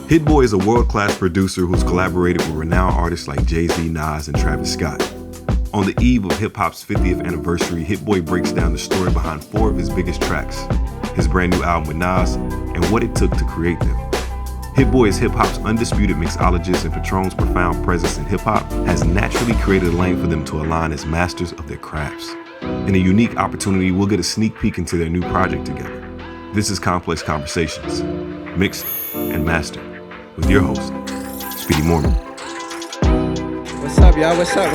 Hit Boy is a world-class producer who's collaborated with renowned artists like Jay-Z, Nas, and Travis Scott. On the eve of hip-hop's 50th anniversary, Hit Boy breaks down the story behind 4 of his biggest tracks, his brand new album with Nas, and what it took to create them. Hit Boy is hip-hop's undisputed mixologist, and Patron's profound presence in hip-hop has naturally created a lane for them to align as masters of their crafts. In a unique opportunity, we'll get a sneak peek into their new project together. This is Complex Conversations, mixed and mastered, with your host, Speedy Morman. What's up, y'all? What's up?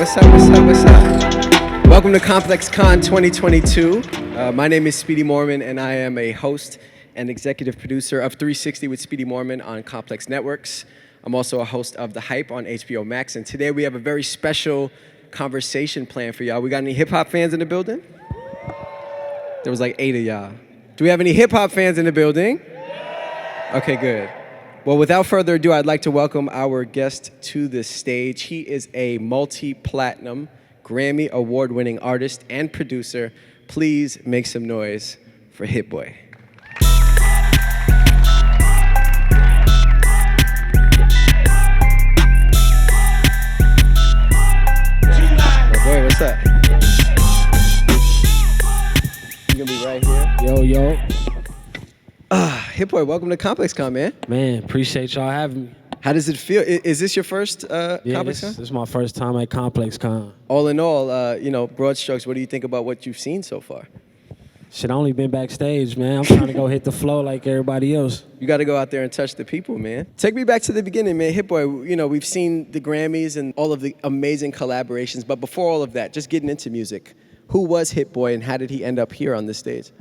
Welcome to ComplexCon 2022. My name is Speedy Morman, and I am a host and executive producer of 360 with Speedy Morman on Complex Networks. I'm also a host of The Hype on HBO Max, and today we have a very special conversation planned for y'all. We got any hip-hop fans in the building? There was like 8 of y'all. Do we have any hip-hop fans in the building? Okay, good. Well, without further ado, I'd like to welcome our guest to the stage. He is a multi-platinum, Grammy award-winning artist and producer. Please make some noise for Hit Boy. Boy, what's up? You gonna be right here? Yo. Hit Boy, welcome to ComplexCon, man. Man, appreciate y'all having me. How does it feel? Is this your first Yeah, this ComplexCon? is my first time at ComplexCon. All in all, broad strokes, what do you think about what you've seen so far? Shit, I only been backstage, man. I'm trying to go hit the flow like everybody else. You got to go out there and touch the people, man. Take me back to the beginning, man. Hit Boy, we've seen the Grammys and all of the amazing collaborations, but before all of that, just getting into music, who was Hit Boy and how did he end up here on the stage?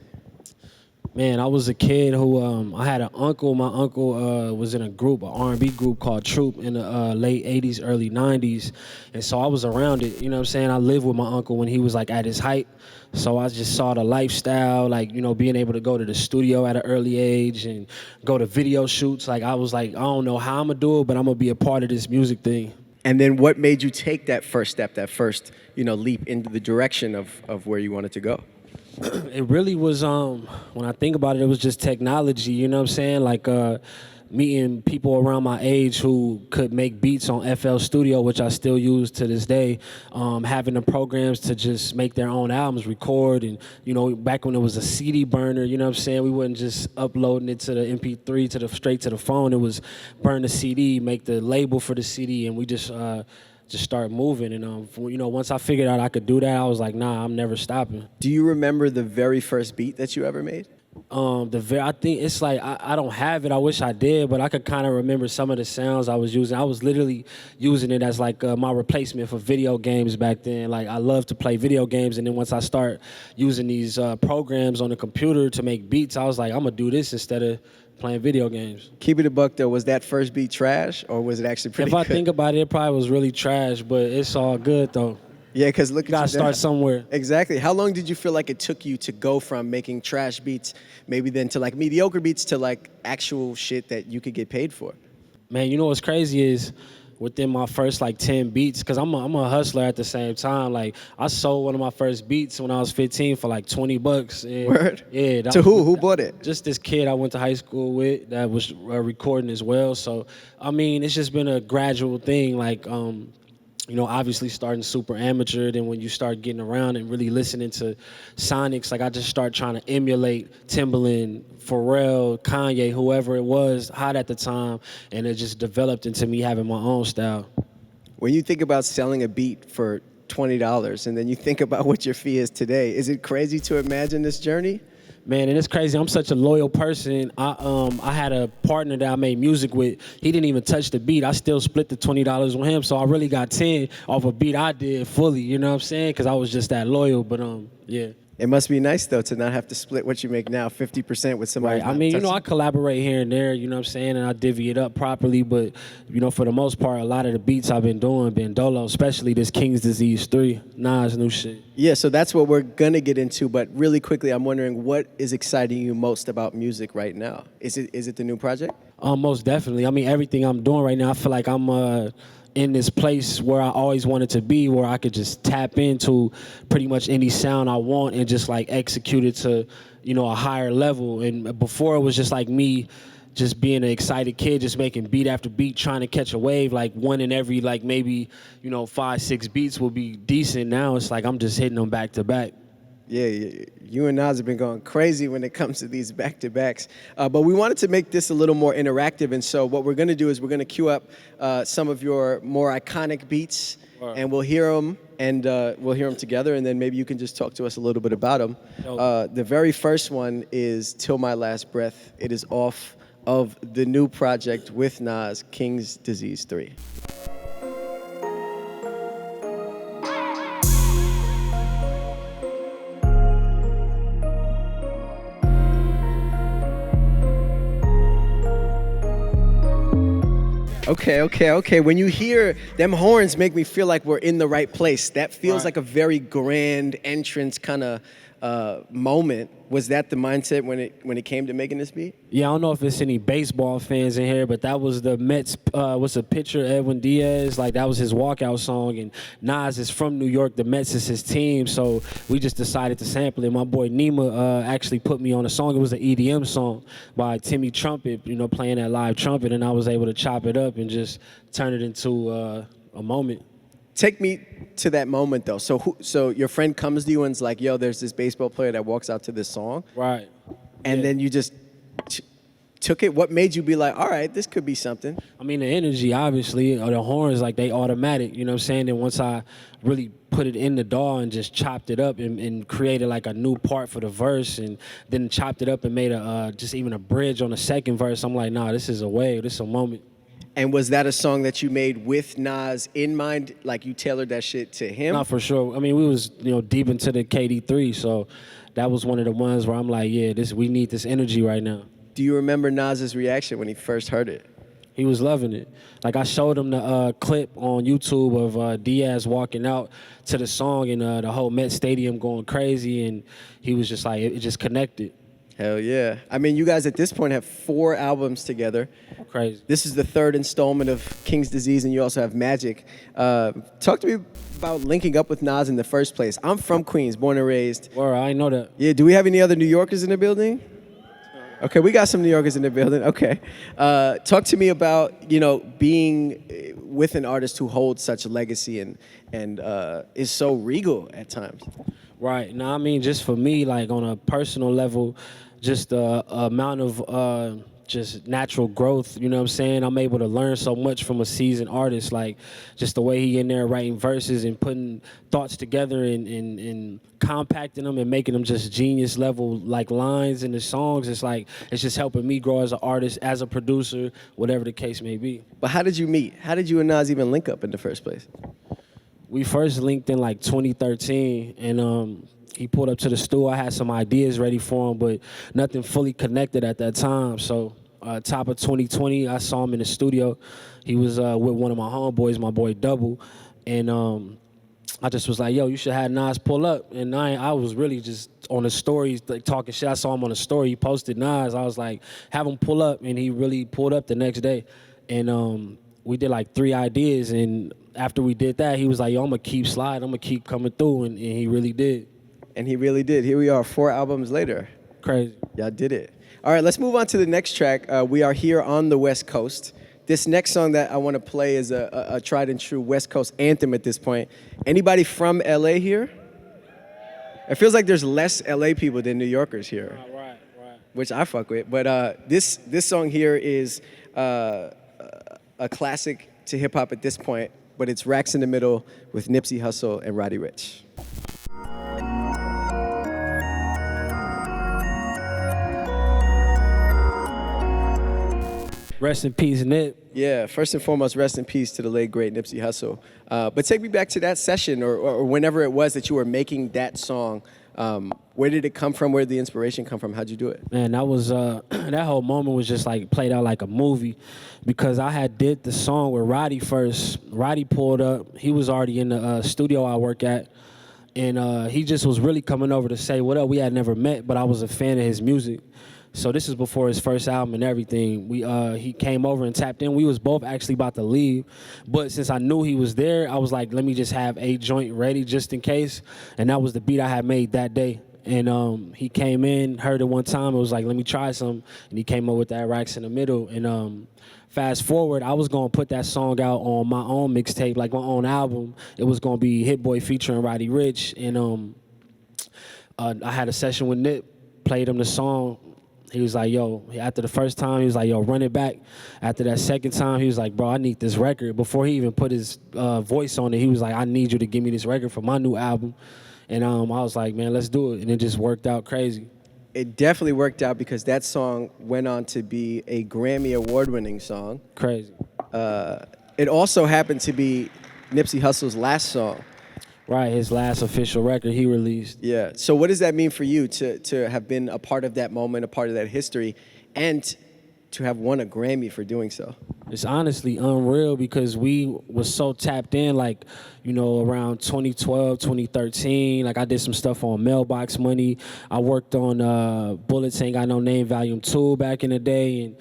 Man, I was a kid who, I had an uncle. My uncle was in a group, an R&B group called Troop in the late 80s, early 90s. And so I was around it, you know what I'm saying? I lived with my uncle when he was like at his height. So I just saw the lifestyle, like, being able to go to the studio at an early age and go to video shoots. Like, I was like, I don't know how I'm going to do it, but I'm going to be a part of this music thing. And then what made you take that first step, that first, leap into the direction of where you wanted to go? It really was, when I think about it, it was just technology, you know what I'm saying? Like meeting people around my age who could make beats on FL Studio, which I still use to this day, having the programs to just make their own albums, record, and, back when it was a CD burner, you know what I'm saying? We wasn't just uploading it to the MP3, straight to the phone. It was burn the CD, make the label for the CD, and we just start moving. And once I figured out I could do that, I was like, nah, I'm never stopping. Do you remember the very first beat that you ever made? I think it's like I don't have it. I wish I did, but I could kind of remember some of the sounds I was using. I was literally using it as like my replacement for video games back then. Like, I love to play video games, and then once I start using these programs on the computer to make beats, I was like, I'm gonna do this instead of playing video games. Keep it a buck though, was that first beat trash or was it actually pretty good? If I think about it, it probably was really trash, but it's all good though. Yeah, because look at you. Gotta start somewhere. Exactly. How long did you feel like it took you to go from making trash beats, maybe then to like mediocre beats, to like actual shit that you could get paid for? Man, what's crazy is within my first like 10 beats, because I'm a hustler at the same time. Like, I sold one of my first beats when I was 15 for like $20. And word? Yeah. To who? Who bought it? Just this kid I went to high school with that was recording as well. So, I mean, it's just been a gradual thing. Like, obviously starting super amateur, then when you start getting around and really listening to sonics, like I just start trying to emulate Timbaland, Pharrell, Kanye, whoever it was hot at the time, and it just developed into me having my own style. When you think about selling a beat for $20 and then you think about what your fee is today, is it crazy to imagine this journey? Man, and it's crazy. I'm such a loyal person. I had a partner that I made music with. He didn't even touch the beat. I still split the $20 with him, so I really got 10 off a beat I did fully. You know what I'm saying? Because I was just that loyal. But yeah. It must be nice though to not have to split what you make now 50% with somebody. Right. I mean, I collaborate here and there. You know what I'm saying? And I divvy it up properly. But for the most part, a lot of the beats I've been doing been dolo, especially this King's Disease 3, Nas new shit. Yeah, so that's what we're gonna get into. But really quickly, I'm wondering what is exciting you most about music right now? Is it the new project? Most definitely. I mean, everything I'm doing right now, I feel like I'm in this place where I always wanted to be, where I could just tap into pretty much any sound I want and just like execute it to, a higher level. And before it was just like me just being an excited kid, just making beat after beat, trying to catch a wave, like one in every, like maybe, 5-6 beats will be decent. Now it's like I'm just hitting them back to back. Yeah, you and Nas have been going crazy when it comes to these back-to-backs. But we wanted to make this a little more interactive, and so what we're going to do is we're going to queue up some of your more iconic beats, and we'll hear them, and we'll hear them together, and then maybe you can just talk to us a little bit about them. The very first one is Till My Last Breath. It is off of the new project with Nas, King's Disease 3. Okay. When you hear them horns, make me feel like we're in the right place. That feels like a very grand entrance kind of moment. Was that the mindset when it came to making this beat? Yeah, I don't know if it's any baseball fans in here, but that was the Mets. What's a pitcher, Edwin Diaz? Like that was his walkout song, and Nas is from New York. The Mets is his team, so we just decided to sample it. My boy Nima actually put me on a song. It was an EDM song by Timmy Trumpet, playing that live trumpet, and I was able to chop it up and just turn it into a moment. Take me to that moment, though. So your friend comes to you and's like, yo, there's this baseball player that walks out to this song. Right. And then you just took it. What made you be like, all right, this could be something? I mean, the energy, obviously, or the horns, like, they automatic, you know what I'm saying? And once I really put it in the DAW and just chopped it up and created, like, a new part for the verse and then chopped it up and made just even a bridge on the second verse, I'm like, nah, this is a wave. This is a moment. And was that a song that you made with Nas in mind? Like you tailored that shit to him? Not for sure. I mean, we was deep into the KD3, so that was one of the ones where I'm like, yeah, we need this energy right now. Do you remember Nas's reaction when he first heard it? He was loving it. Like I showed him the clip on YouTube of Diaz walking out to the song and the whole Met Stadium going crazy, and he was just like, it just connected. Hell yeah. I mean, you guys at this point have 4 albums together. Crazy. This is the 3rd installment of King's Disease, and you also have Magic. Talk to me about linking up with Nas in the first place. I'm from Queens, born and raised. Well, I know that. Yeah, do we have any other New Yorkers in the building? Okay, we got some New Yorkers in the building. Okay. Talk to me about, being with an artist who holds such a legacy and is so regal at times. Right. Now, I mean, just for me, like on a personal level, just the amount of just natural growth, you know what I'm saying? I'm able to learn so much from a seasoned artist, like just the way he in there writing verses and putting thoughts together and compacting them and making them just genius level like lines in the songs. It's like, it's just helping me grow as an artist, as a producer, whatever the case may be. But how did you meet? How did you and Nas even link up in the first place? We first linked in like 2013, and he pulled up to the studio. I had some ideas ready for him, but nothing fully connected at that time. So top of 2020, I saw him in the studio. He was with one of my homeboys, my boy Double, and I just was like, yo, you should have Nas pull up. And I was really just on the stories, like talking shit. I saw him on the story. He posted Nas. I was like, have him pull up, and he really pulled up the next day. And we did like 3 ideas, and after we did that, he was like, yo, I'm going to keep sliding. I'm going to keep coming through, and he really did. And he really did. Here we are 4 albums later. Crazy. Y'all did it. All right, let's move on to the next track. We are here on the West Coast. This next song that I want to play is a tried and true West Coast anthem at this point. Anybody from LA here? It feels like there's less LA people than New Yorkers here. Right. Which I fuck with. But this song here is a classic to hip hop at this point, but it's Racks in the Middle with Nipsey Hussle and Roddy Ricch. Rest in peace, Nip. Yeah, first and foremost, rest in peace to the late, great Nipsey Hussle. But take me back to that session or whenever it was that you were making that song. Where did it come from? Where did the inspiration come from? How'd you do it? Man, that was that whole moment was just like played out like a movie, because I had did the song with Roddy first. Roddy pulled up. He was already in the studio I work at, and he just was really coming over to say what up. We had never met, but I was a fan of his music. So this is before his first album and everything. He came over and tapped in. We was both actually about to leave, but since I knew he was there, I was like, let me just have a joint ready just in case. And that was the beat I had made that day. And he came in, heard it one time, it was like, let me try some. And he came up with that Racks in the Middle. And fast forward, I was gonna put that song out on my own mixtape, like my own album. It was gonna be Hit Boy featuring Roddy Ricch. And I had a session with Nip, played him the song. He was like, yo, after the first time, he was like, yo, run it back. After that second time, he was like, bro, I need this record. Before he even put his voice on it, he was like, I need you to give me this record for my new album. And I was like, man, let's do it. And it just worked out crazy. It definitely worked out because that song went on to be a Grammy award-winning song. Crazy. It also happened to be Nipsey Hussle's last song. Right, his last official record he released. Yeah. So what does that mean for you to have been a part of that moment, a part of that history, and to have won a Grammy for doing so? It's honestly unreal because we was so tapped in, like, you know, around 2012, 2013. Like, I did some stuff on Mailbox Money. I worked on Bullets Ain't Got No Name Volume 2 back in the day.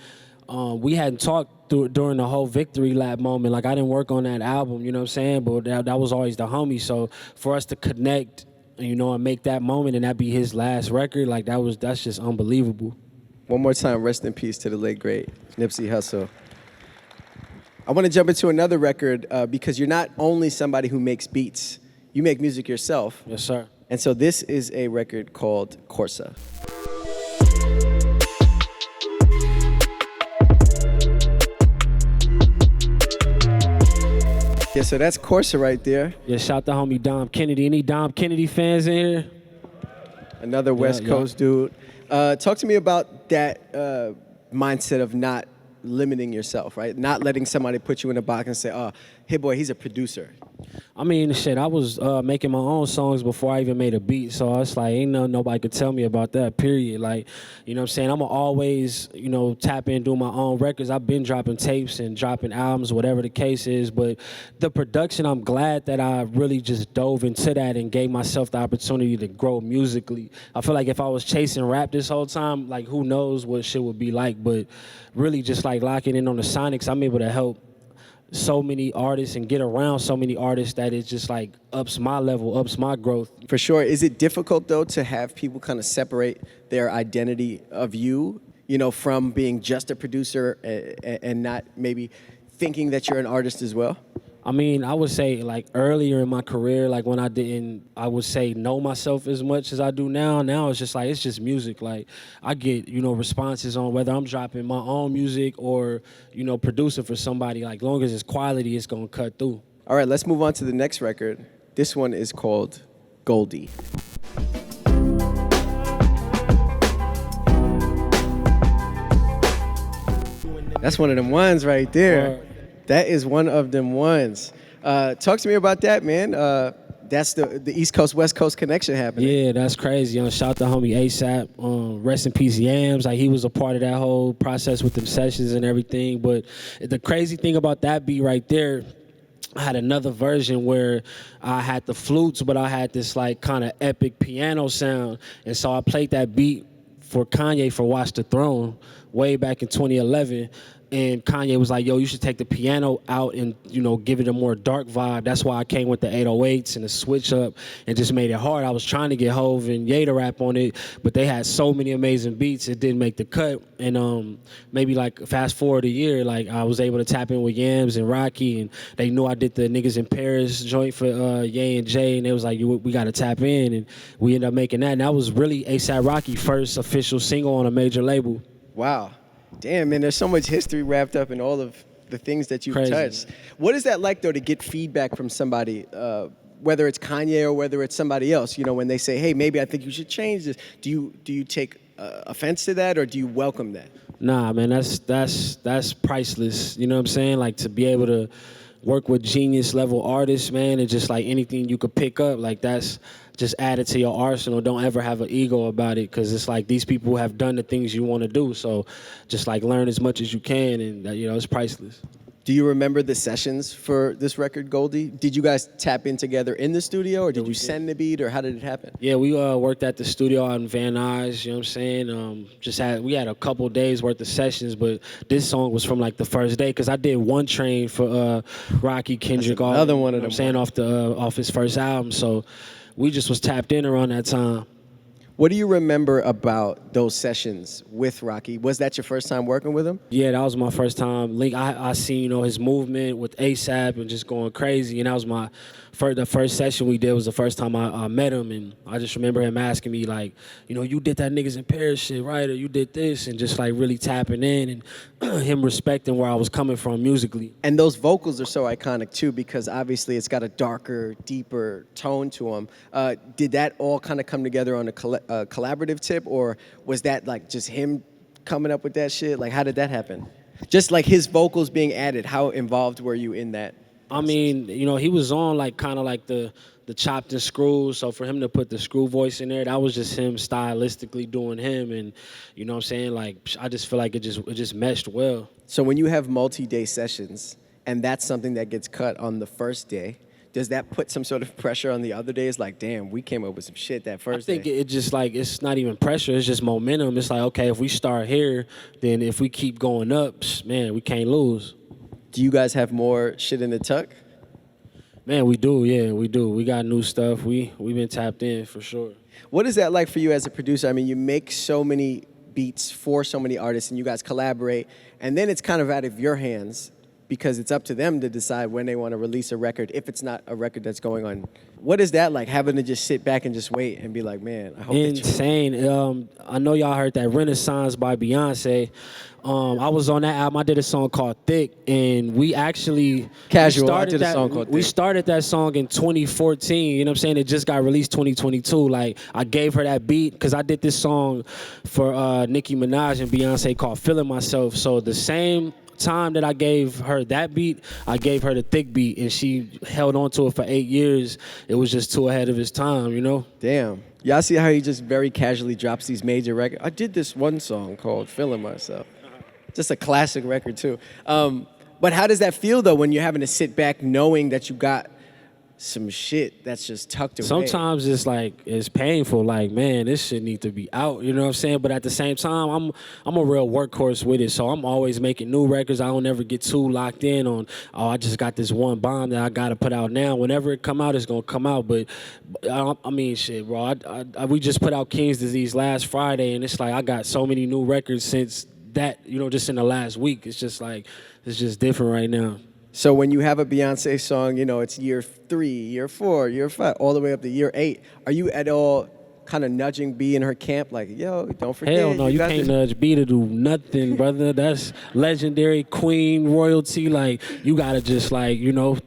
And we hadn't talked during the whole Victory Lap moment. Like, I didn't work on that album, you know what I'm saying? But that was always the homie. So for us to connect, you know, and make that moment and that be his last record, like, that's just unbelievable. One more time, rest in peace to the late, great Nipsey Hussle. I want to jump into another record because you're not only somebody who makes beats, you make music yourself. Yes, sir. And so this is a record called Corsa. Yeah, so that's Corsa right there. Yeah, shout to homie Dom Kennedy. Any Dom Kennedy fans in here? Another West Coast dude. Talk to me about that mindset of not limiting yourself, right? Not letting somebody put you in a box and say, oh, Hit Boy, he's a producer. I mean, shit, I was making my own songs before I even made a beat, so it's like, ain't nobody could tell me about that, period. Like, you know what I'm saying? I'm going to always, you know, tap in, do my own records. I've been dropping tapes and dropping albums, whatever the case is, but the production, I'm glad that I really just dove into that and gave myself the opportunity to grow musically. I feel like if I was chasing rap this whole time, like, who knows what shit would be like, but really just, like, locking in on the sonics, I'm able to help so many artists and get around so many artists that it just like ups my level, ups my growth. For sure. Is it difficult though to have people kind of separate their identity of you, you know, from being just a producer and not maybe thinking that you're an artist as well? I mean, I would say like earlier in my career, like when I would say know myself as much as I do now. Now it's just like, it's just music. Like I get, you know, responses on whether I'm dropping my own music or, you know, producing for somebody. Like long as it's quality, it's gonna cut through. All right, let's move on to the next record. This one is called Goldie. That's one of them ones right there. That is one of them ones. Talk to me about that, man. That's the East Coast, West Coast connection happening. Yeah, that's crazy. Shout to homie ASAP. Rest in peace, Yams. Like he was a part of that whole process with them sessions and everything. But the crazy thing about that beat right there, I had another version where I had the flutes, but I had this like kind of epic piano sound. And so I played that beat for Kanye for Watch the Throne way back in 2011. And Kanye was like, yo, you should take the piano out and, you know, give it a more dark vibe. That's why I came with the 808s and the switch up and just made it hard. I was trying to get Hov and Ye to rap on it, but they had so many amazing beats, it didn't make the cut. And maybe like fast forward a year, like I was able to tap in with Yams and Rocky, and they knew I did the Niggas in Paris joint for Ye and Jay, and they was like, we got to tap in, and we ended up making that. And that was really A$AP Rocky's first official single on a major label. Wow. Damn, man, there's so much history wrapped up in all of the things that you've Crazy. touched. What is that like, though, to get feedback from somebody, whether it's Kanye or whether it's somebody else, you know, when they say, hey, maybe I think you should change this. Do you take offense to that, or do you welcome that? Nah, man, that's priceless. You know what I'm saying? Like to be able to work with genius level artists, man, and just like anything you could pick up, like that's just add it to your arsenal. Don't ever have an ego about it, because it's like these people have done the things you want to do. So just like learn as much as you can, and you know, it's priceless. Do you remember the sessions for this record, Goldie? Did you guys tap in together in the studio, or did you send the beat, or how did it happen? Yeah, we worked at the studio out in Van Nuys, you know what I'm saying? We had a couple days worth of sessions, but this song was from like the first day, because I did One Train for Rocky Kendrick. That's another one of them. Off his first album, so we just was tapped in around that time. What do you remember about those sessions with Rocky? Was that your first time working with him? Yeah, that was my first time. Link, I seen, his movement with ASAP and just going crazy. And that was the first session we did was the first time I met him. And I just remember him asking me, like, you did that Niggas in Paris shit, right? Or you did this. And just, like, really tapping in and him respecting where I was coming from musically. And those vocals are so iconic, too, because obviously it's got a darker, deeper tone to them. Did that all kind of come together on a collaborative tip, or was that, like, just him coming up with that shit? Like, how did that happen? Just, like, his vocals being added, how involved were you in that? I mean, he was on like kind of like the chopped and screws. So for him to put the screw voice in there, that was just him stylistically doing him. And you know what I'm saying? Like, I just feel like it just meshed well. So when you have multi-day sessions and that's something that gets cut on the first day, does that put some sort of pressure on the other days? Like, damn, we came up with some shit that first day. I think it just like, it's not even pressure. It's just momentum. It's like, okay, if we start here, then if we keep going up, man, we can't lose. Do you guys have more shit in the tuck? Man, we do, yeah, we do. We got new stuff. We've been tapped in for sure. What is that like for you as a producer? I mean, you make so many beats for so many artists and you guys collaborate, and then it's kind of out of your hands because it's up to them to decide when they want to release a record, if it's not a record that's going on. What is that like, having to just sit back and just wait and be like, man, I hope insane. I know y'all heard that Renaissance by Beyonce. I was on that album. I did a song called Thick, and we actually I did a song called Thick. We started that song in 2014. You know what I'm saying? It just got released 2022. Like, I gave her that beat because I did this song for Nicki Minaj and Beyonce called Feeling Myself. So the same time that I gave her that beat, I gave her the Thick beat, and she held on to it for 8 years. It was just too ahead of his time, Damn. Y'all see how he just very casually drops these major records? I did this one song called Feeling Myself. Just a classic record, too. But how does that feel, though, when you're having to sit back knowing that you got some shit that's just tucked away? Sometimes it's painful. Like, man, this shit need to be out. You know what I'm saying? But at the same time, I'm a real workhorse with it. So I'm always making new records. I don't ever get too locked in on, I just got this one bomb that I got to put out now. Whenever it come out, it's going to come out. But, I mean, shit, bro. We just put out King's Disease last Friday, and it's like I got so many new records since that, just in the last week. It's just like, it's just different right now. So when you have a Beyonce song, it's year 3, year 4, year 5, all the way up to year 8, are you at all kind of nudging B in her camp? Like, yo, don't forget. Hell no, you can't nudge B to do nothing, brother. That's legendary queen royalty. Like, you got to just, like,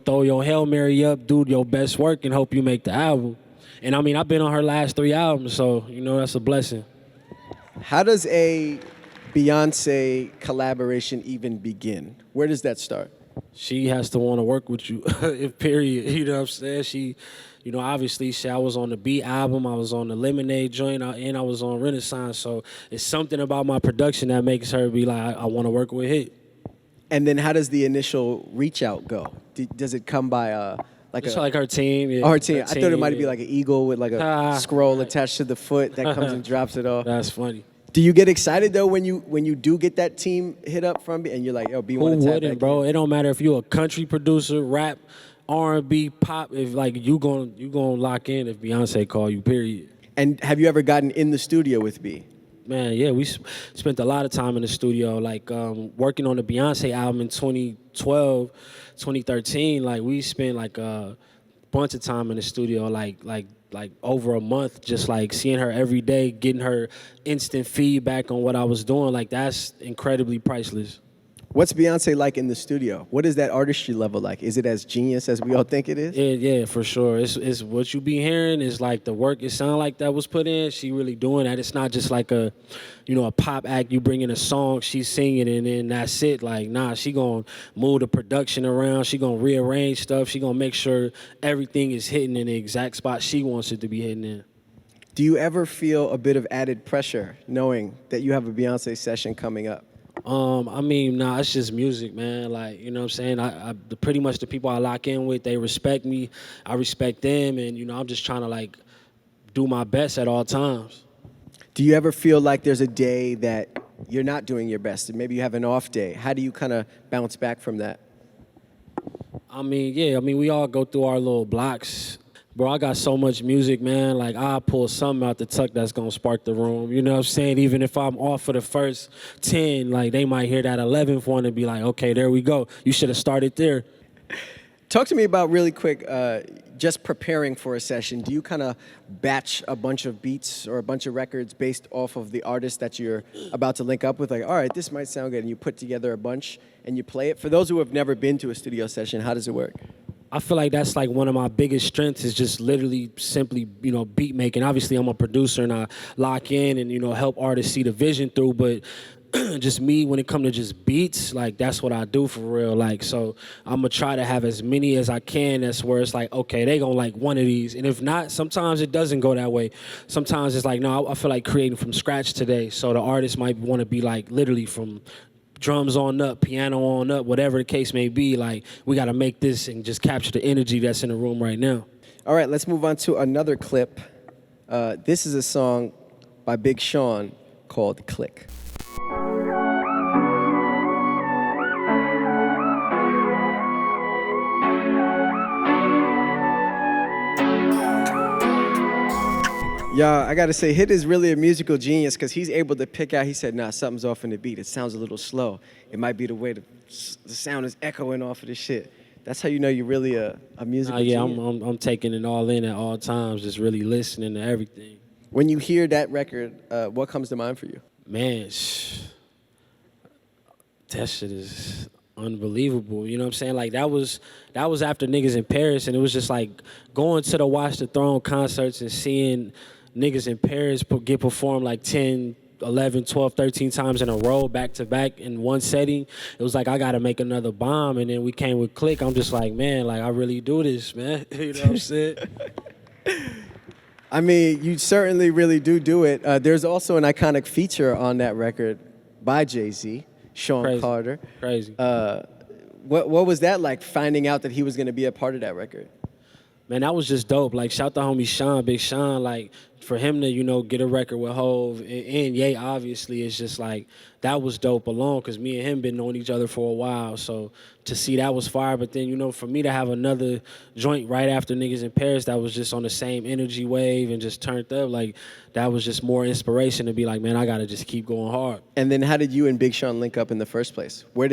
throw your Hail Mary up, do your best work, and hope you make the album. And, I mean, I've been on her last 3 albums, so, that's a blessing. How does a Beyonce collaboration even begin? Where does that start? She has to want to work with you, period. You know what I'm saying? She, obviously, I was on the Beat album, I was on the Lemonade joint, and I was on Renaissance. So it's something about my production that makes her be like, I want to work with Hit. And then how does the initial reach out go? Does it come by it's like her team. Yeah. Oh, her team. I thought it might be like an eagle with like a scroll attached to the foot that comes and drops it off. That's funny. Do you get excited though when you do get that team hit up from and you're like, yo, B want to tap back in? Who wouldn't, bro? It don't matter if you're a country producer, rap, R&B, pop. If like you gonna lock in if Beyonce call you, period. And have you ever gotten in the studio with B? Man, yeah, we spent a lot of time in the studio, like working on the Beyonce album in 2012, 2013. Like we spent like a bunch of time in the studio, like over a month, just like seeing her every day, getting her instant feedback on what I was doing. Like that's incredibly priceless. What's Beyonce like in the studio? What is that artistry level like? Is it as genius as we all think it is? Yeah, for sure. It's what you be hearing is like the work it sound like that was put in. She really doing that. It's not just like a pop act. You bring in a song, she's singing, and then that's it. Like, nah, she gonna move the production around. She gonna rearrange stuff. She gonna make sure everything is hitting in the exact spot she wants it to be hitting in. Do you ever feel a bit of added pressure knowing that you have a Beyonce session coming up? I mean, nah, it's just music, man. Like, you know what I'm saying? I pretty much the people I lock in with, they respect me. I respect them, and, I'm just trying to, like, do my best at all times. Do you ever feel like there's a day that you're not doing your best and maybe you have an off day? How do you kind of bounce back from that? I mean, yeah. I mean, we all go through our little blocks. Bro, I got so much music, man. Like, I'll pull something out the tuck that's gonna spark the room. You know what I'm saying? Even if I'm off for the first 10, like, they might hear that 11th one and be like, okay, there we go. You should have started there. Talk to me about really quick, just preparing for a session. Do you kind of batch a bunch of beats or a bunch of records based off of the artist that you're about to link up with? Like, all right, this might sound good. And you put together a bunch and you play it. For those who have never been to a studio session, how does it work? I feel like that's like one of my biggest strengths is just literally simply, beat making. Obviously, I'm a producer and I lock in and, help artists see the vision through. But just me, when it comes to just beats, like that's what I do for real. Like, so I'm gonna try to have as many as I can. That's where it's like, okay, they gonna like one of these. And if not, sometimes it doesn't go that way. Sometimes it's like, no, I feel like creating from scratch today. So the artist might want to be like literally from drums on up, piano on up, whatever the case may be. Like, we got to make this and just capture the energy that's in the room right now. All right, let's move on to another clip. This is a song by Big Sean called Click. Yeah, I gotta say, Hit is really a musical genius because he's able to pick out, he said, nah, something's off in the beat. It sounds a little slow. It might be the way the sound is echoing off of the shit. That's how you know you're really a musical genius. I'm taking it all in at all times, just really listening to everything. When you hear that record, what comes to mind for you? Man, that shit is unbelievable. You know what I'm saying? Like, that was after Niggas in Paris, and it was just like going to the Watch the Throne concerts and seeing Niggas in Paris get performed like 10, 11, 12, 13 times in a row, back to back in one setting. It was like, I got to make another bomb. And then we came with Click. I'm just like, man, like, I really do this, man. You know what I'm saying? I mean, you certainly really do it. There's also an iconic feature on that record by Jay-Z, Sean Carter. Crazy. What was that like, finding out that he was going to be a part of that record? Man, that was just dope. Like, shout the homie Sean, Big Sean, like, for him to, get a record with Hov and Ye, obviously, it's just like, that was dope alone, because me and him been knowing each other for a while. So to see that was fire. But then, for me to have another joint right after Niggas in Paris that was just on the same energy wave and just turned up, like, that was just more inspiration to be like, man, I got to just keep going hard. And then how did you and Big Sean link up in the first place? Was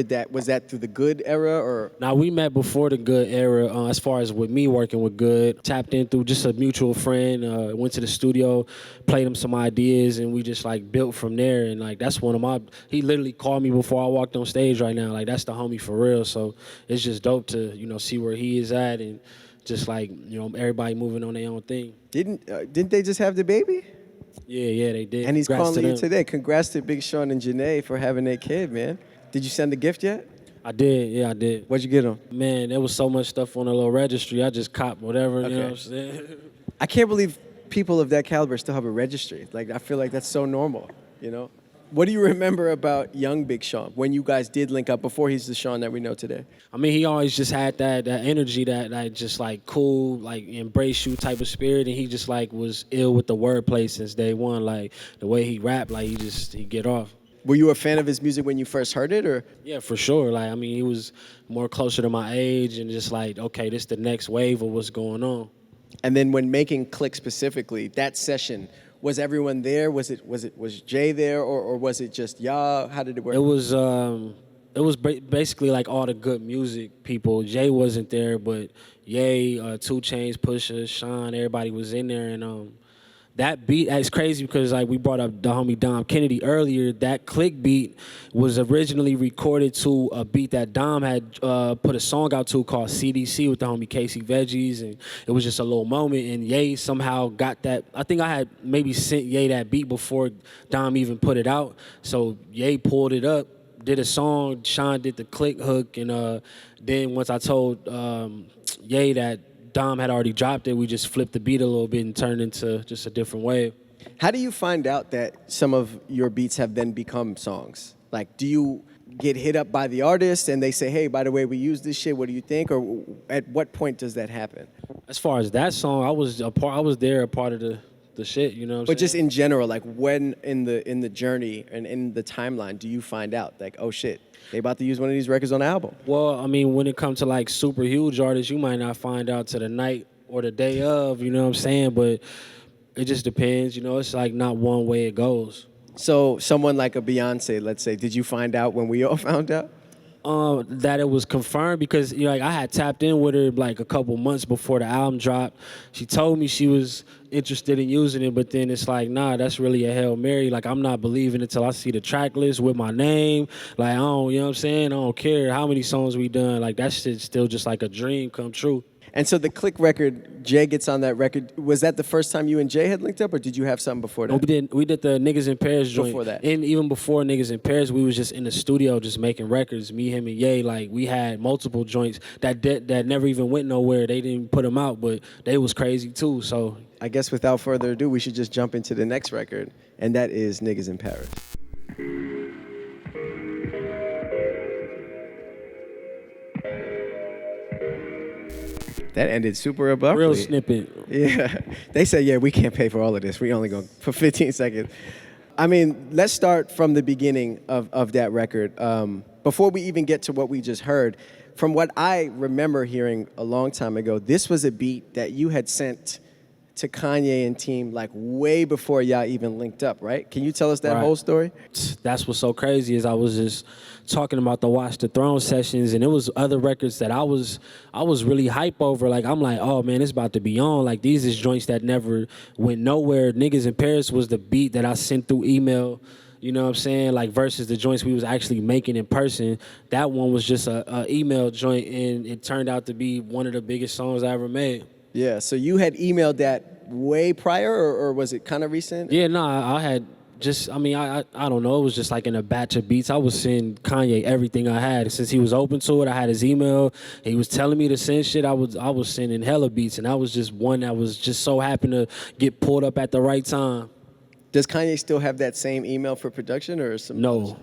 that through the Good era or? Now, we met before the Good era, as far as with me working with Good. Tapped in through just a mutual friend, went to the studio, played him some ideas, and we just like built from there. And like, that's he literally called me before I walked on stage right now. Like, that's the homie for real. So it's just dope to, see where he is at and just like, everybody moving on their own thing. Didn't they just have the baby? Yeah, they did. And he's Congrats calling to you them. today. Congrats to Big Sean and Janae for having their kid, man. Did you send a gift yet? I did, yeah, I did. What'd you get him? Man, there was so much stuff on the little registry. I just copped whatever, you know what I'm saying? I can't believe people of that caliber still have a registry. Like, I feel like that's so normal, What do you remember about young Big Sean when you guys did link up before he's the Sean that we know today? I mean, he always just had that energy, that just like cool, like embrace you type of spirit, and he just like was ill with the wordplay since day one. Like the way he rapped, like he get off. Were you a fan of his music when you first heard it, or? Yeah, for sure. Like, I mean, he was more closer to my age, and just like, okay, this the next wave of what's going on. And then when making Click specifically, that session, was everyone there? Was Jay there, or was it just y'all? How did it work? It was basically like all the good music people. Jay wasn't there, but Ye, 2 Chainz, Pusha, Sean, everybody was in there, and that beat, it's crazy because like we brought up the homie Dom Kennedy earlier. That Click beat was originally recorded to a beat that Dom had put a song out to called CDC with the homie Casey Veggies, and it was just a little moment, and Ye somehow got that. I think I had maybe sent Ye that beat before Dom even put it out, so Ye pulled it up, did a song, Sean did the Click hook, and then once I told Ye that Dom had already dropped it, we just flipped the beat a little bit and turned into just a different wave. How do you find out that some of your beats have then become songs? Like, do you get hit up by the artist and they say, hey, by the way, we use this shit, what do you think? Or at what point does that happen? As far as that song, I was there, a part of the shit, you know what I'm saying? But just in general, like when in the journey and in the timeline do you find out, like, oh shit, they about to use one of these records on the album? Well, I mean, when it comes to like super huge artists, you might not find out to the night or the day of, you know what I'm saying? But it just depends, you know, it's like not one way it goes. So someone like a Beyonce, let's say, did you find out when we all found out? That it was confirmed because you know, like I had tapped in with her like a couple months before the album dropped. She told me she was interested in using it, but then it's like, nah, that's really a Hail Mary. Like I'm not believing it till I see the track list with my name. Like I don't, you know what I'm saying? I don't care how many songs we done. Like that shit's still just like a dream come true. And so the Click record, Jay gets on that record. Was that the first time you and Jay had linked up, or did you have something before that? No, we did the Niggas in Paris joint. Before that. And even before Niggas in Paris, we was just in the studio just making records. Me, him, and Ye. Like we had multiple joints that never even went nowhere. They didn't put them out, but they was crazy too. So I guess without further ado, we should just jump into the next record, and that is Niggas in Paris. That ended super abruptly. real snippet. Yeah. They said, yeah, we can't pay for all of this. We only go for 15 seconds. I mean, let's start from the beginning of that record. Before we even get to what we just heard, from what I remember hearing a long time ago, this was a beat that you had sent to Kanye and team like way before y'all even linked up, right? Can you tell us that whole story? That's what's so crazy is I was just talking about the Watch the Throne sessions, and it was other records that I was really hype over. Like I'm like, oh man, it's about to be on. Like these is joints that never went nowhere. Niggas in Paris was the beat that I sent through email. You know what I'm saying? Like versus the joints we was actually making in person. That one was just a email joint, and it turned out to be one of the biggest songs I ever made. Yeah, so you had emailed that way prior, or was it kind of recent? Yeah, no, I had just, I mean, I don't know. It was just like in a batch of beats. I was sending Kanye everything I had. Since he was open to it, I had his email. He was telling me to send shit. I was sending hella beats, and that was just one that was just so happened to get pulled up at the right time. Does Kanye still have that same email for production, or some? No.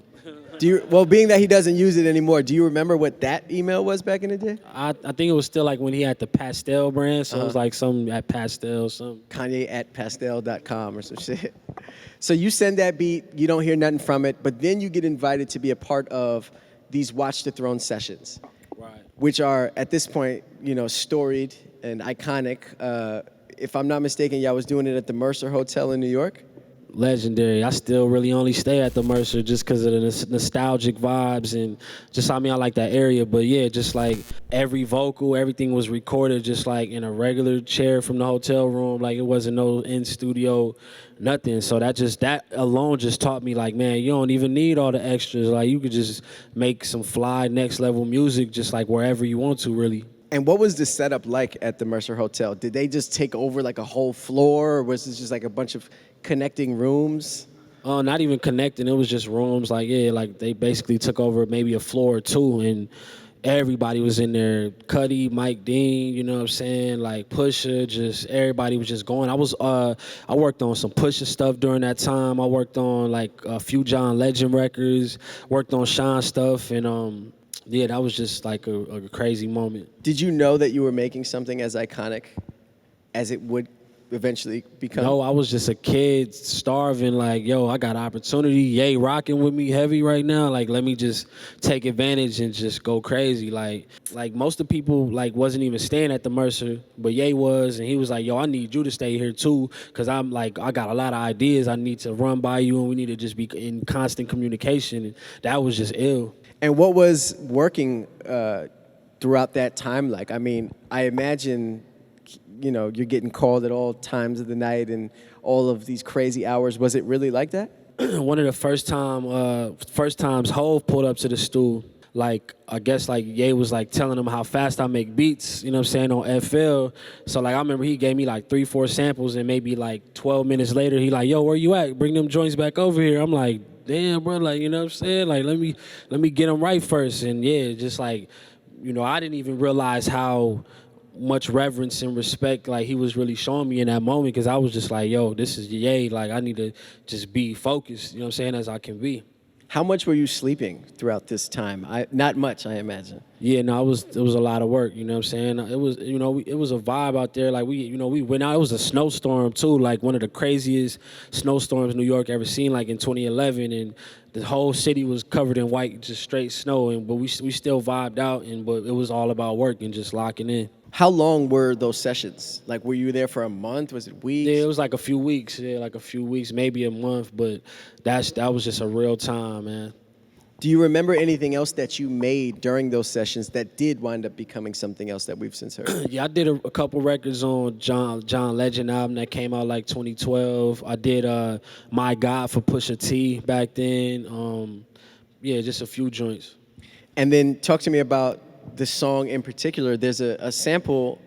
Well, being that he doesn't use it anymore, do you remember what that email was back in the day? I think it was still like when he had the Pastel brand, so it was like something at Pastel, something. Kanye at pastel.com or some shit. So you send that beat, you don't hear nothing from it, but then you get invited to be a part of these Watch the Throne sessions, Right. which are, at this point, you know, storied and iconic. If I'm not mistaken, y'all was doing it at the Mercer Hotel in New York? Legendary. I still really only stay at the Mercer just because of the nostalgic vibes and just, I mean, I like that area. But yeah, just like every vocal, everything was recorded just like in a regular chair from the hotel room. Like it wasn't no in studio, nothing. So that alone just taught me like, man, you don't even need all the extras. Like you could just make some fly next level music just like wherever you want to, really. And what was the setup like at the Mercer Hotel? Did they just take over like a whole floor, or was this just like a bunch of connecting rooms? Not even connecting. It was just rooms. Like, yeah, like they basically took over maybe a floor or two, and everybody was in there. Cudi, Mike Dean, you know what I'm saying? Like Pusha, just everybody was just going. I worked on some Pusha stuff during that time. I worked on like a few John Legend records, worked on Sean stuff, and yeah, that was just like a crazy moment. Did you know that you were making something as iconic as it would eventually become? No, I was just a kid starving, like, yo, I got opportunity. Ye rocking with me heavy right now. Like, let me just take advantage and just go crazy. Like most of the people like wasn't even staying at the Mercer, but Ye was, and he was like, yo, I need you to stay here too, because I'm like, I got a lot of ideas I need to run by you, and we need to just be in constant communication. And that was just ill. And what was working throughout that time like? I mean, I imagine, you know, you're getting called at all times of the night and all of these crazy hours. Was it really like that? One of the first times Hove pulled up to the stool, like, I guess, like, Ye was, like, telling him how fast I make beats, you know what I'm saying, on FL. So, like, I remember he gave me, like, 3-4 samples, and maybe, like, 12 minutes later, he like, yo, where you at? Bring them joints back over here. I'm like, damn, bro, like, you know what I'm saying? Like, let me get them right first. And, yeah, just, like, you know, I didn't even realize how much reverence and respect, like, he was really showing me in that moment, because I was just like, yo, this is Ye. Like, I need to just be focused, you know what I'm saying, as I can be. How much were you sleeping throughout this time? Not much, I imagine. Yeah, no, it was a lot of work, you know what I'm saying? It was, you know, it was a vibe out there. Like, we went out. It was a snowstorm, too, like one of the craziest snowstorms New York ever seen, like in 2011. And the whole city was covered in white, just straight snow. But we still vibed out, but it was all about work and just locking in. How long were those sessions? Like, were you there for a month? Was it weeks? Yeah, it was like a few weeks. Yeah, like a few weeks, maybe a month. But that was just a real time, man. Do you remember anything else that you made during those sessions that did wind up becoming something else that we've since heard? Yeah, I did a couple records on John Legend album that came out like 2012. I did My God for Pusha T back then. Yeah, just a few joints. And then talk to me about the song in particular. There's a sample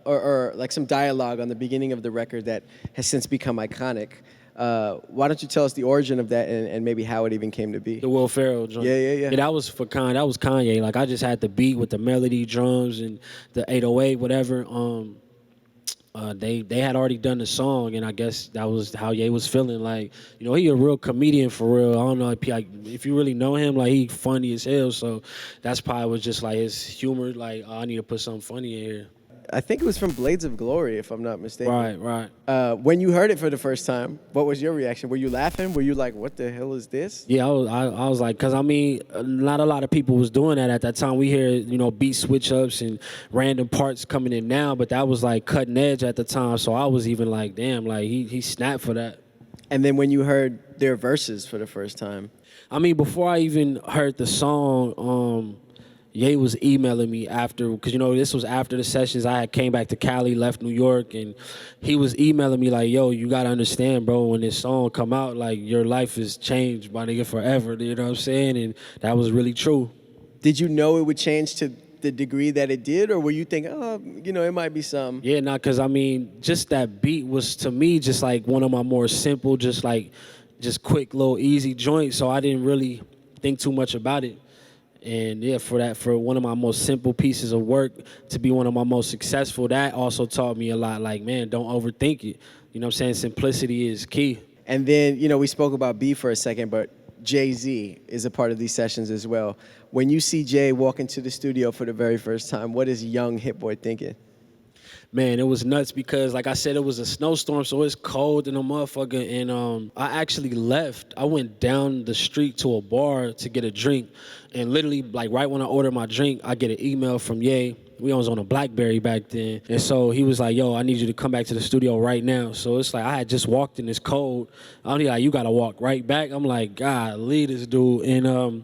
or like some dialogue on the beginning of the record that has since become iconic. Why don't you tell us the origin of that and maybe how it even came to be? The Will Ferrell joint. Yeah. That was for Kanye. That was Kanye. Like I just had the beat with the melody, drums, and the 808, whatever. They had already done the song, and I guess that was how Ye was feeling. Like, you know, he a real comedian for real. I don't know if you really know him, like he funny as hell. So that's probably was just like his humor. Like, oh, I need to put something funny in here. I think it was from Blades of Glory, if I'm not mistaken. Right. When you heard it for the first time, what was your reaction? Were you laughing? Were you like, what the hell is this? Yeah, I was like, because I mean, not a lot of people was doing that at that time. We hear, you know, beat switch ups and random parts coming in now, but that was like cutting edge at the time. So I was even like, damn, like he snapped for that. And then when you heard their verses for the first time? I mean, before I even heard the song, Ye was emailing me after, because, you know, this was after the sessions. I had came back to Cali, left New York, and he was emailing me like, yo, you got to understand, bro, when this song come out, like, your life is changed, my nigga, forever, you know what I'm saying? And that was really true. Did you know it would change to the degree that it did, or were you thinking, oh, you know, it might be some? Yeah, because, I mean, just that beat was, to me, just like one of my more simple, just quick, little, easy joints, so I didn't really think too much about it. And yeah, for one of my most simple pieces of work to be one of my most successful, that also taught me a lot. Like, man, don't overthink it. You know what I'm saying? Simplicity is key. And then, you know, we spoke about B for a second, but Jay-Z is a part of these sessions as well. When you see Jay walk into the studio for the very first time, what is young Hit Boy thinking? Man, it was nuts because, like I said, it was a snowstorm, so it's cold in a motherfucker. And I actually left. I went down the street to a bar to get a drink. And literally, like, right when I ordered my drink, I get an email from Ye. We was on a BlackBerry back then. And so he was like, yo, I need you to come back to the studio right now. So it's like I had just walked in this cold. I'm like, you got to walk right back. I'm like, God, lead this dude. And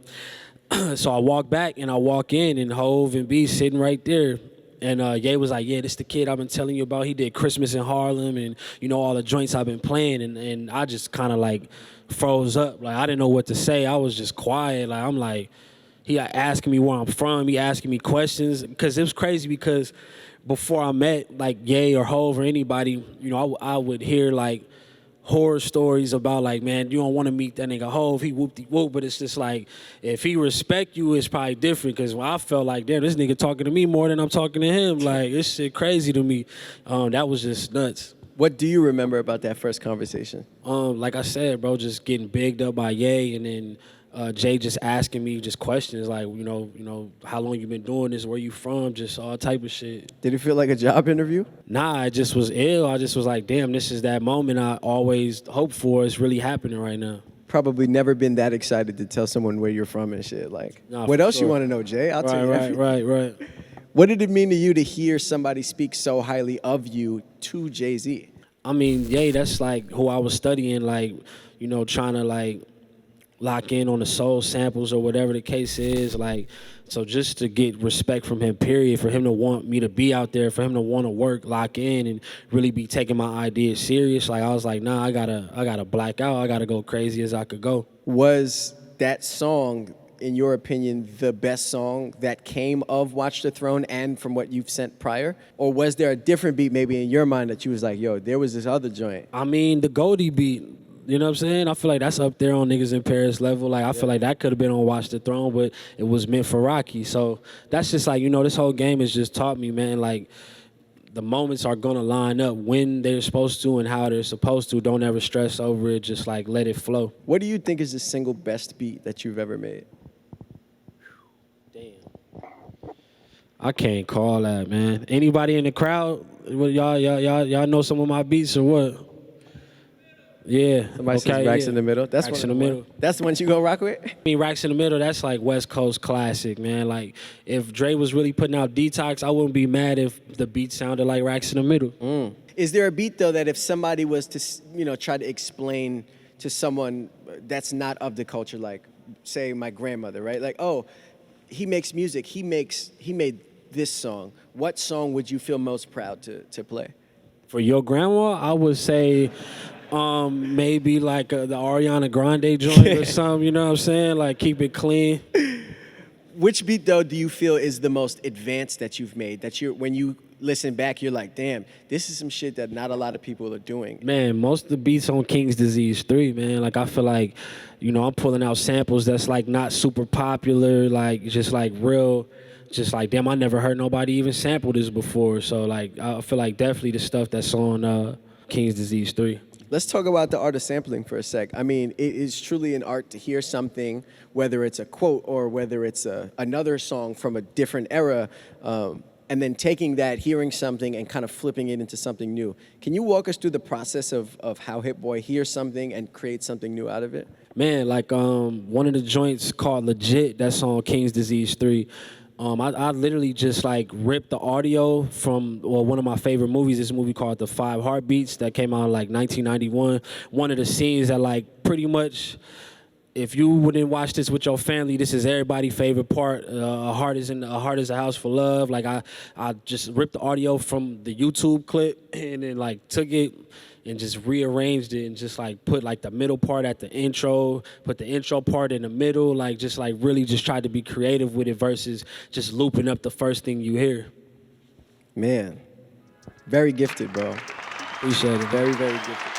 so I walk back, and I walk in, and Hove and B sitting right there. And Ye was like, yeah, this the kid I've been telling you about. He did Christmas in Harlem and, you know, all the joints I've been playing. And I just kind of, like, froze up. Like, I didn't know what to say. I was just quiet. Like, I'm like, he asking me where I'm from. He asking me questions. Because it was crazy because before I met, like, Ye or Hove or anybody, you know, I would hear, like, horror stories about, like, man, you don't want to meet that nigga Hove, he whoop-de-whoop, but it's just like, if he respect you, it's probably different, because I felt like, damn, this nigga talking to me more than I'm talking to him. Like, this shit crazy to me. That was just nuts. What do you remember about that first conversation? Like I said, bro, just getting bigged up by Ye, and then Jay just asking me just questions like, you know, how long you been doing this, where you from, just all type of shit. Did it feel like a job interview? Nah, I just was ill. I just was like, damn, this is that moment I always hoped for. It's really happening right now. Probably never been that excited to tell someone where you're from and shit. Like, nah, what else sure. You want to know, Jay? I'll tell you everything. Right. What did it mean to you to hear somebody speak so highly of you to Jay-Z? I mean, yeah, that's like who I was studying, like, you know, trying to like lock in on the soul samples or whatever the case is. Like, so just to get respect from him, period, for him to want me to be out there, for him to want to work, lock in, and really be taking my ideas serious. Like, I was like, nah, I gotta black out. I gotta go crazy as I could go. Was that song, in your opinion, the best song that came of Watch the Throne and from what you've sent prior? Or was there a different beat maybe in your mind that you was like, yo, there was this other joint? I mean, the Goldie beat, you know what I'm saying? I feel like that's up there on Niggas in Paris level. Like, I feel like that could have been on Watch the Throne, but it was meant for Rocky. So that's just like, you know, this whole game has just taught me, man, like, the moments are gonna line up when they're supposed to and how they're supposed to. Don't ever stress over it. Just like let it flow. What do you think is the single best beat that you've ever made? Damn. I can't call that, man. Anybody in the crowd? Y'all know some of my beats or what? Yeah. Somebody says Racks in the Middle. That's Racks one in the of Middle. That's the ones you go rock with? I mean, Racks in the Middle, that's like West Coast classic, man. Like, if Dre was really putting out Detox, I wouldn't be mad if the beat sounded like Racks in the Middle. Is there a beat, though, that if somebody was to, try to explain to someone that's not of the culture, like, say, my grandmother, right? Like, oh, he makes music. He made this song. What song would you feel most proud to play? For your grandma, I would say maybe like the Ariana Grande joint or something, you know what I'm saying? Like, keep it clean. Which beat, though, do you feel is the most advanced that you've made? That when you listen back, you're like, damn, this is some shit that not a lot of people are doing. Man, most of the beats on King's Disease 3, man, like, I feel like, I'm pulling out samples that's, like, not super popular, like, just, like, real, just, like, damn, I never heard nobody even sample this before. So, like, I feel like definitely the stuff that's on King's Disease 3. Let's talk about the art of sampling for a sec. I mean, it is truly an art to hear something, whether it's a quote or whether it's another song from a different era, and then taking that, hearing something, and kind of flipping it into something new. Can you walk us through the process of how Hit Boy hears something and creates something new out of it? Man, like one of the joints called Legit, that's on King's Disease 3. I literally just like ripped the audio from one of my favorite movies. This movie called The Five Heartbeats that came out in like 1991. One of the scenes that like pretty much, if you wouldn't watch this with your family, this is everybody's favorite part. A heart is a house for love. Like I just ripped the audio from the YouTube clip and then like took it and just rearranged it and just like put like the middle part at the intro, put the intro part in the middle, like just like really just tried to be creative with it versus just looping up the first thing you hear. Man, very gifted, bro. Appreciate it. Very, very gifted.